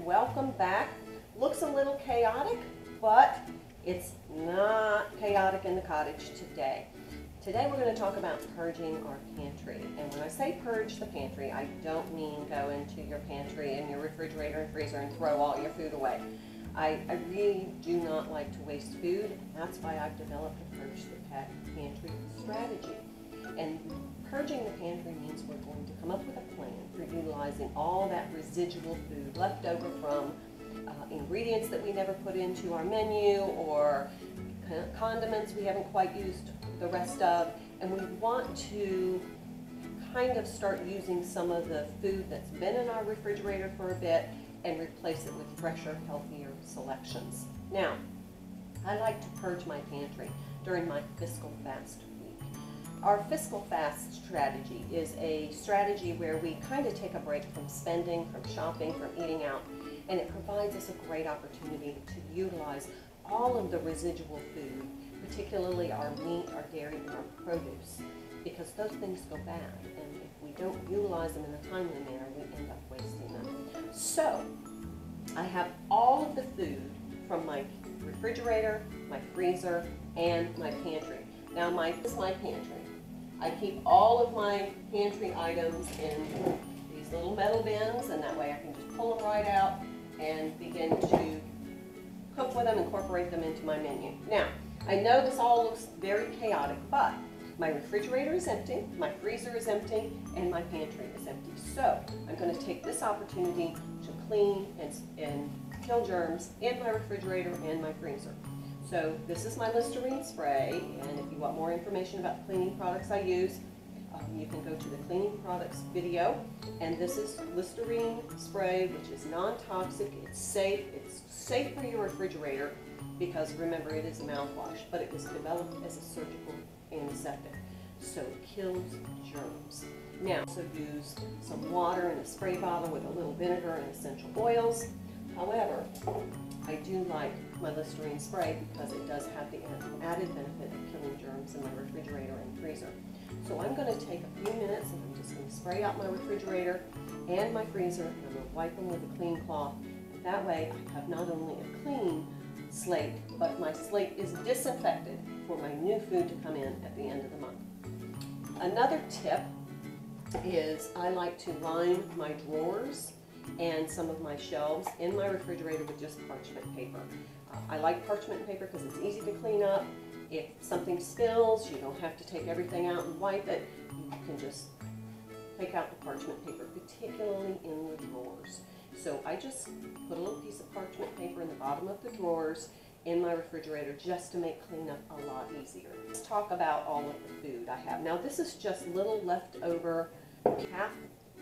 and welcome back. Looks a little chaotic, but it's not chaotic in the cottage today. Today we're going to talk about purging our pantry. And when I say purge the pantry, I don't mean go into your pantry and your refrigerator and freezer and throw all your food away. I really do not like to waste food, and that's why I've developed a purge the pantry strategy. And purging the pantry means we're going to come up with a plan for utilizing all that residual food left over from ingredients that we never put into our menu or condiments we haven't quite used the rest of, and we want to kind of start using some of the food that's been in our refrigerator for a bit and replace it with fresher, healthier selections. Now, I like to purge my pantry during my fiscal fast week. Our fiscal fast strategy is a strategy where we kind of take a break from spending, from shopping, from eating out, and it provides us a great opportunity to utilize all of the residual food, particularly our meat, our dairy, and our produce, because those things go bad, and if we don't utilize them in a timely manner, we end up wasting them. So, I have all of the food from my refrigerator, my freezer, and my pantry. Now, this is my pantry. I keep all of my pantry items in these little metal bins, and that way I can just pull them right out and begin to cook with them, incorporate them into my menu. Now, I know this all looks very chaotic, but my refrigerator is empty, my freezer is empty, and my pantry is empty. So I'm going to take this opportunity to clean and kill germs in my refrigerator and my freezer. So this is my Listerine spray, and if you want more information about the cleaning products I use, you can go to the cleaning products video. And this is Listerine spray, which is non-toxic, it's safe for your refrigerator, because remember, it is a mouthwash, but it was developed as a surgical antiseptic, so it kills germs. Now, also use some water in a spray bottle with a little vinegar and essential oils. However, I do like my Listerine spray because it does have the added benefit of killing germs in my refrigerator and freezer. So I'm going to take a few minutes and I'm just going to spray out my refrigerator and my freezer, and I'm going to wipe them with a clean cloth. And that way I have not only a clean slate, but my slate is disinfected for my new food to come in at the end of the month. Another tip is I like to line my drawers and some of my shelves in my refrigerator with just parchment paper. I like parchment paper because it's easy to clean up. If something spills, you don't have to take everything out and wipe it. You can just take out the parchment paper, particularly in the drawers. So I just put a little piece of parchment paper in the bottom of the drawers in my refrigerator just to make cleanup a lot easier. Let's talk about all of the food I have. Now, this is just little leftover half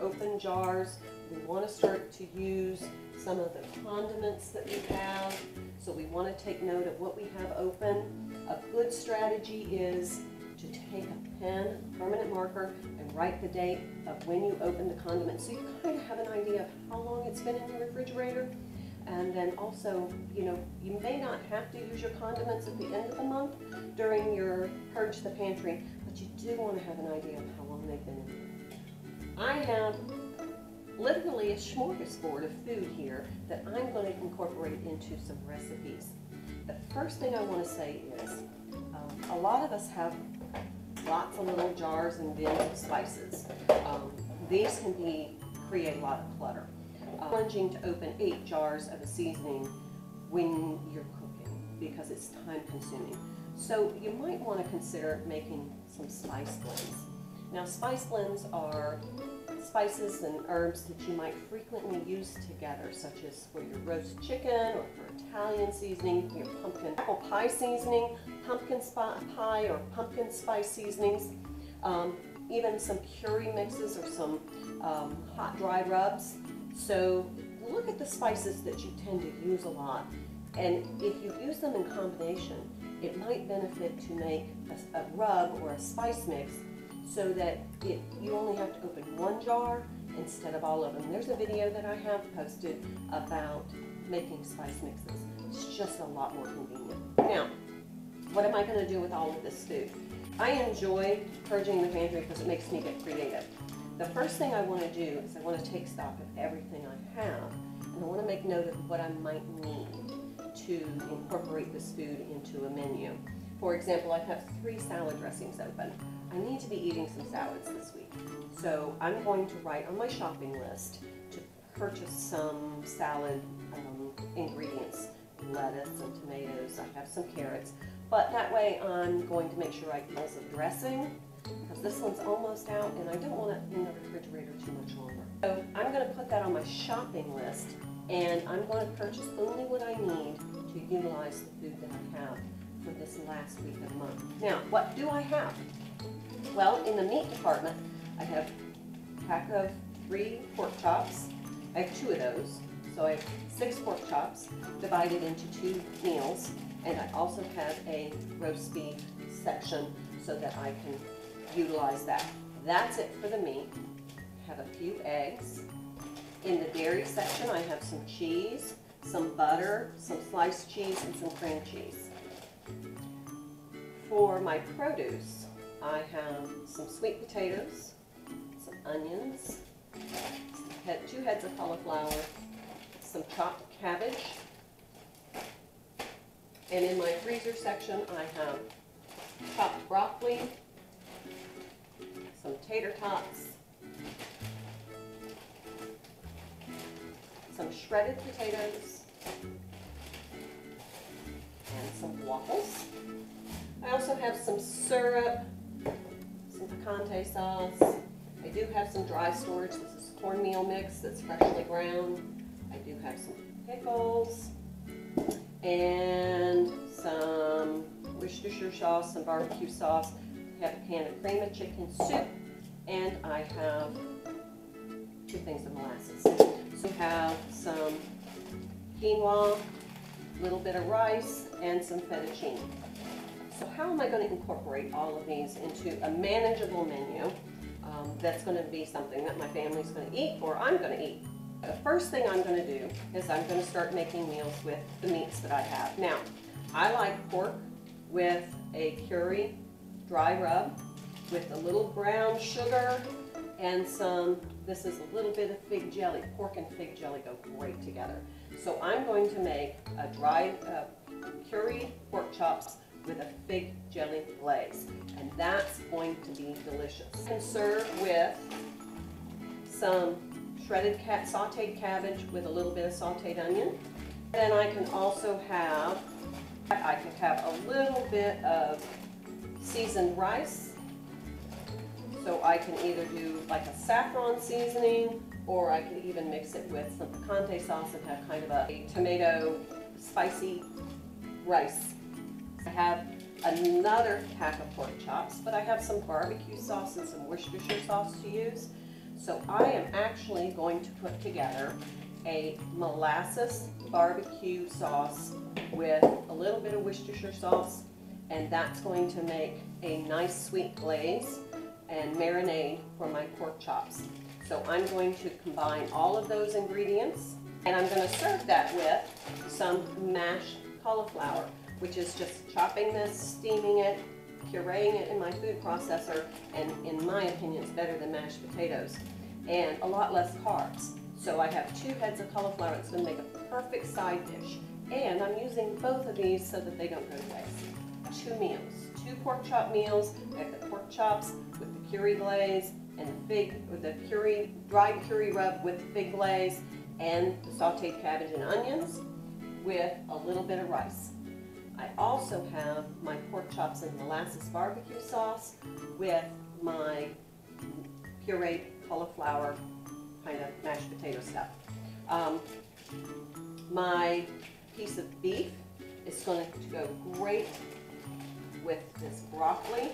open jars. We want to start to use some of the condiments that we have, so we want to take note of what we have open. A good strategy is to take a pen, a permanent marker, and write the date of when you opened the condiment, so you kind of have an idea of how long it's been in your refrigerator. And then also, you may not have to use your condiments at the end of the month during your purge the pantry, but you do want to have an idea of how long they've been in there. I have literally a smorgasbord of food here that I'm going to incorporate into some recipes. The first thing I want to say is a lot of us have lots of little jars and bins of spices. These can create a lot of clutter. Challenging to open 8 jars of a seasoning when you're cooking because it's time consuming. So you might want to consider making some spice blends. Now, spice blends are spices and herbs that you might frequently use together, such as for your roast chicken or for Italian seasoning, your pumpkin apple pie seasoning, pumpkin pie or pumpkin spice seasonings, even some curry mixes or some hot dry rubs. So look at the spices that you tend to use a lot, and if you use them in combination, it might benefit to make a rub or a spice mix so that you only have to open one jar instead of all of them. There's a video that I have posted about making spice mixes. It's just a lot more convenient. Now, what am I going to do with all of this food? I enjoy purging the pantry because it makes me get creative. The first thing I want to do is I want to take stock of everything I have and I want to make note of what I might need to incorporate this food into a menu. For example, I have 3 salad dressings open. I need to be eating some salads this week. So I'm going to write on my shopping list to purchase some salad ingredients, lettuce and tomatoes. I have some carrots, but that way I'm going to make sure I get some dressing, because this one's almost out and I don't want it in the refrigerator too much longer. So I'm going to put that on my shopping list, and I'm going to purchase only what I need to utilize the food that I have for this last week of the month. Now, what do I have? Well, in the meat department, I have a pack of 3 pork chops. I have 2 of those, so I have 6 pork chops divided into 2 meals, and I also have a roast beef section so that I can utilize that. That's it for the meat. I have a few eggs. In the dairy section, I have some cheese, some butter, some sliced cheese, and some cream cheese. For my produce, I have some sweet potatoes, some onions, 2 heads of cauliflower, some chopped cabbage, and in my freezer section I have chopped broccoli, some tater tots, some shredded potatoes, and some waffles. I also have some syrup, some picante sauce. I do have some dry storage. This is cornmeal mix that's freshly ground. I do have some pickles and some Worcestershire sauce, some barbecue sauce. I have a can of cream of chicken soup, and I have 2 things of molasses. So I have some quinoa, a little bit of rice, and some fettuccine. So how am I going to incorporate all of these into a manageable menu that's going to be something that my family's going to eat or I'm going to eat? The first thing I'm going to do is I'm going to start making meals with the meats that I have. Now, I like pork with a curry dry rub with a little brown sugar and some, this is a little bit of fig jelly. Pork and fig jelly go great together. So I'm going to make a dry curry pork chops with a fig jelly glaze, and that's going to be delicious. You can serve with some shredded sauteed cabbage with a little bit of sauteed onion. Then I can also have, I could have a little bit of seasoned rice. So I can either do like a saffron seasoning, or I could even mix it with some picante sauce and have kind of a tomato spicy rice. I have another pack of pork chops, but I have some barbecue sauce and some Worcestershire sauce to use. So I am actually going to put together a molasses barbecue sauce with a little bit of Worcestershire sauce, and that's going to make a nice sweet glaze and marinade for my pork chops. So I'm going to combine all of those ingredients, and I'm going to serve that with some mashed cauliflower, which is just chopping this, steaming it, pureeing it in my food processor, and in my opinion, it's better than mashed potatoes, and a lot less carbs. So I have 2 heads of cauliflower. It's going to make a perfect side dish, and I'm using both of these so that they don't go to waste. 2 meals, 2 pork chop meals. I have the pork chops with the curry glaze and the dried curry rub with the fig glaze and the sauteed cabbage and onions with a little bit of rice. I also have my pork chops and molasses barbecue sauce with my pureed cauliflower kind of mashed potato stuff. My piece of beef is going to go great with this broccoli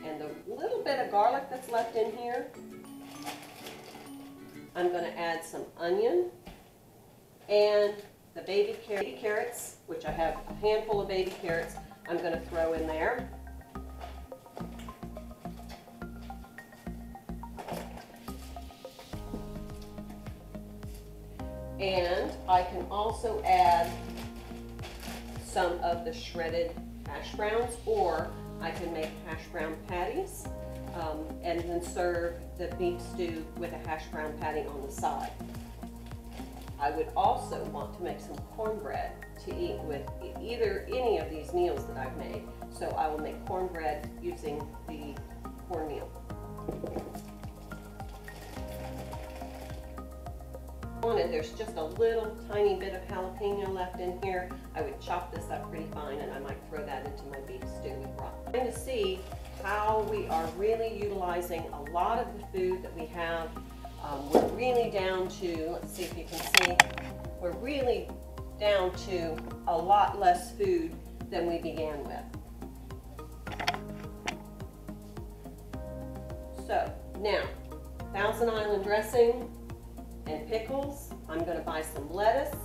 and the little bit of garlic that's left in here. I'm going to add some onion and the baby carrots, which I have a handful of baby carrots, I'm going to throw in there. And I can also add some of the shredded hash browns, or I can make hash brown patties and then serve the beef stew with a hash brown patty on the side. I would also want to make some cornbread to eat with either any of these meals that I've made. So I will make cornbread using the cornmeal. And there's just a little tiny bit of jalapeno left in here. I would chop this up pretty fine, and I might throw that into my beef stew with broth. I'm going to see how we are really utilizing a lot of the food that we have. We're really down to, let's see if you can see, we're really down to a lot less food than we began with. So now, Thousand Island dressing and pickles. I'm going to buy some lettuce,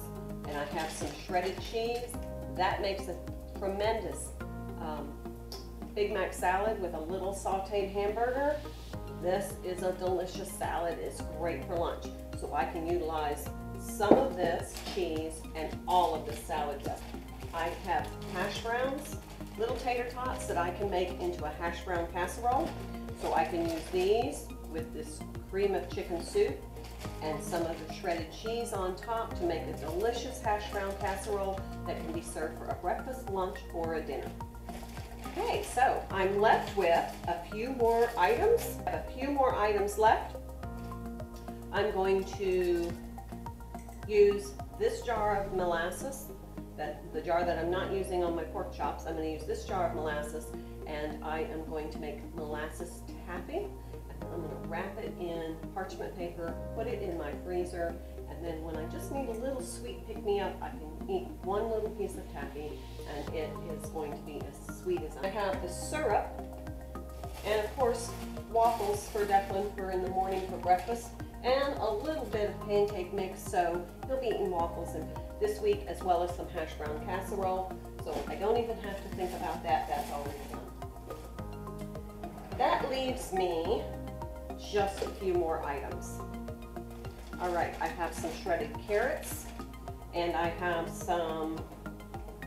and I have some shredded cheese. That makes a tremendous Big Mac salad with a little sauteed hamburger. This is a delicious salad. It's great for lunch. So I can utilize some of this cheese and all of the salad dressing. I have hash browns, little tater tots that I can make into a hash brown casserole. So I can use these with this cream of chicken soup and some of the shredded cheese on top to make a delicious hash brown casserole that can be served for a breakfast, lunch, or a dinner. Okay, so I'm left with a few more items. I have a few more items left. I'm going to use this jar of molasses, the jar that I'm not using on my pork chops. I'm going to use this jar of molasses, and I am going to make molasses taffy. I'm going to wrap it in parchment paper, put it in my freezer, and then when I just need a little sweet pick-me-up, I can eat one little piece of taffy, and it is going to be as sweet as I have the syrup, and of course waffles for Declan for in the morning for breakfast, and a little bit of pancake mix, so he'll be eating waffles this week, as well as some hash brown casserole. So I don't even have to think about that. That's already done. That leaves me just a few more items. All right, I have some shredded carrots, and I have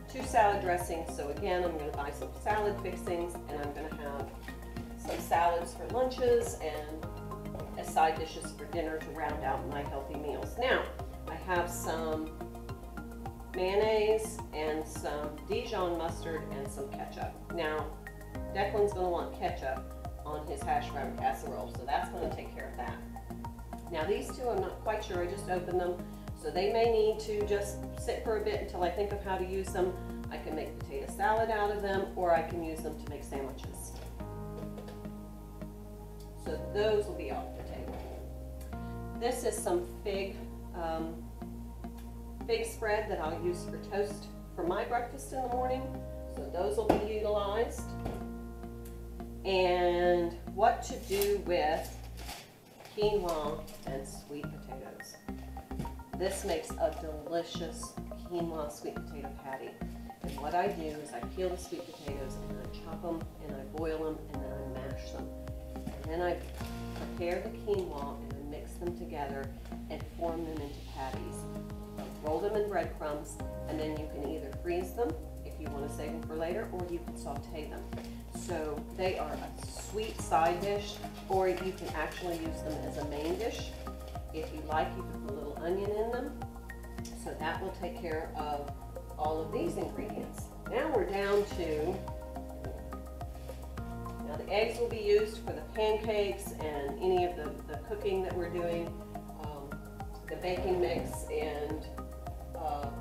two salad dressings. So again, I'm going to buy some salad fixings, and I'm going to have some salads for lunches and as side dishes for dinner to round out my healthy meals. Now, I have some mayonnaise and some Dijon mustard and some ketchup. Now, Declan's going to want ketchup on his hash brown casserole, so that's going to take care of that. Now these two, I'm not quite sure, I just opened them, so they may need to just sit for a bit until I think of how to use them. I can make potato salad out of them, or I can use them to make sandwiches. So those will be off the table. This is some fig spread that I'll use for toast for my breakfast in the morning, so those will be utilized. And what to do with quinoa and sweet potatoes. This makes a delicious quinoa sweet potato patty. And what I do is I peel the sweet potatoes and I chop them and I boil them and then I mash them. And then I prepare the quinoa and I mix them together and form them into patties. I roll them in breadcrumbs, and then you can either freeze them if you want to save them for later, or you can saute them. So they are a sweet side dish, or you can actually use them as a main dish. If you like, you can put a little onion in them. So that will take care of all of these ingredients. Now we're down to, now the eggs will be used for the pancakes and any of the cooking that we're doing, the baking mix and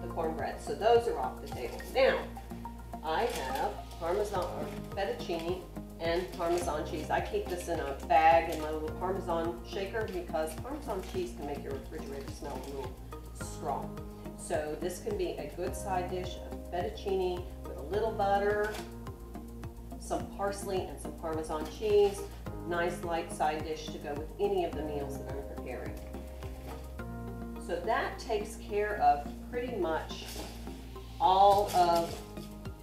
the cornbread. So those are off the table. Now, I have Parmesan or fettuccine and Parmesan cheese. I keep this in a bag in my little Parmesan shaker because Parmesan cheese can make your refrigerator smell a little strong. So this can be a good side dish of fettuccine with a little butter, some parsley, and some Parmesan cheese. Nice light side dish to go with any of the meals that I'm preparing. So that takes care of pretty much all of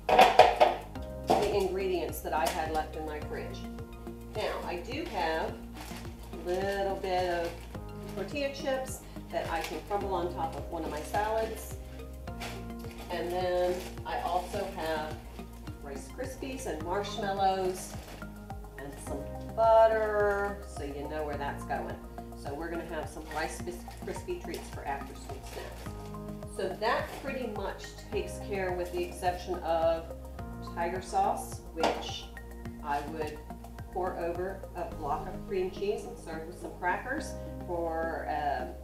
the ingredients that I had left in my fridge. Now, I do have a little bit of tortilla chips that I can crumble on top of one of my salads. And then I also have Rice Krispies and marshmallows and some butter, so you know where that's going. So we're going to have some Rice Krispie treats for after sweet snacks. So that pretty much takes care, with the exception of tiger sauce, which I would pour over a block of cream cheese and serve with some crackers for,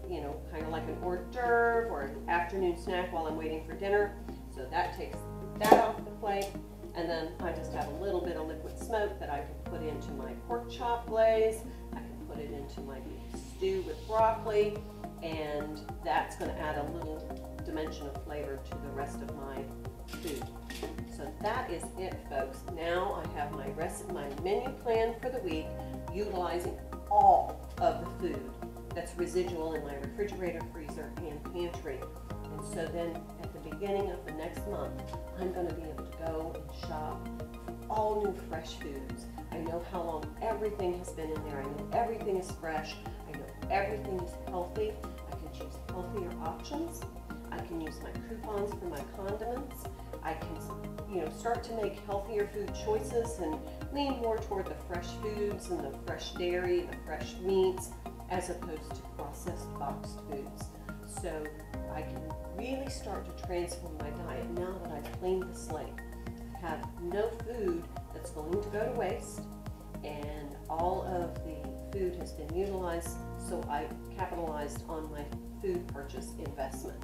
you know, kind of like an hors d'oeuvre or an afternoon snack while I'm waiting for dinner. So that takes that off the plate. And then I just have a little bit of liquid smoke that I can put into my pork chop glaze. I can put it into my beef stew with broccoli, and that's going to add a little dimension of flavor to the rest of my food. So that is it, folks. Now I have my menu plan for the week, utilizing all of the food that's residual in my refrigerator, freezer, and pantry. And so then at the beginning of the next month, I'm going to be able to go and shop for all new fresh foods. I know how long everything has been in there. I know everything is fresh. I know everything is healthy. I can choose healthier options. I can use my coupons for my condiments. I can, you know, start to make healthier food choices and lean more toward the fresh foods and the fresh dairy, the fresh meats, as opposed to processed boxed foods. So I can really start to transform my diet now that I've cleaned the slate. I have no food that's going to go to waste, and all of the food has been utilized, so I capitalized on my food purchase investment.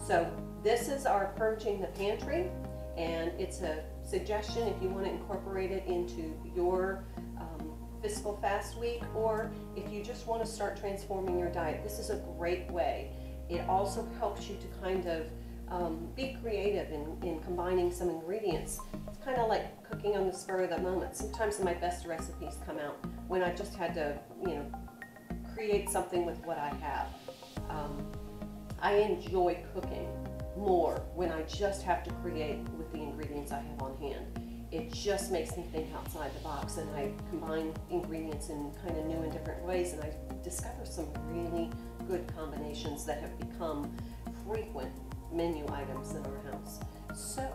So this is our Purging the Pantry, and it's a suggestion if you want to incorporate it into your fiscal fast week, or if you just want to start transforming your diet. This is a great way. It also helps you to kind of be creative in combining some ingredients. It's kind of like cooking on the spur of the moment. Sometimes my best recipes come out when I just had to, you know, create something with what I have. I enjoy cooking more when I just have to create with the ingredients I have on hand. It just makes me think outside the box, and I combine ingredients in kind of new and different ways, and I discover some really good combinations that have become frequent menu items in our house. So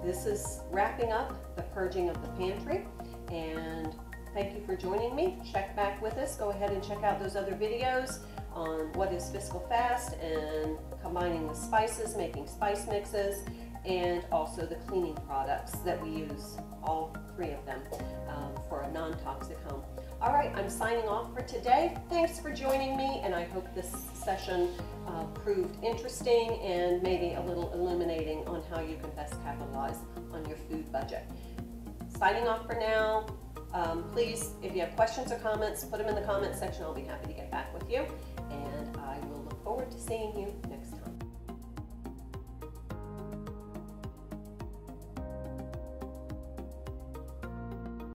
this is wrapping up the Purging of the Pantry, and thank you for joining me. Check back with us. Go ahead and check out those other videos on what is fiscal fast and combining the spices, making spice mixes, and also the cleaning products that we use, all three of them, for a non-toxic home. All right, I'm signing off for today. Thanks for joining me, and I hope this session proved interesting and maybe a little illuminating on how you can best capitalize on your food budget. Signing off for now. Please, if you have questions or comments, put them in the comment section. I'll be happy to get back with you, and I will look forward to seeing you next time.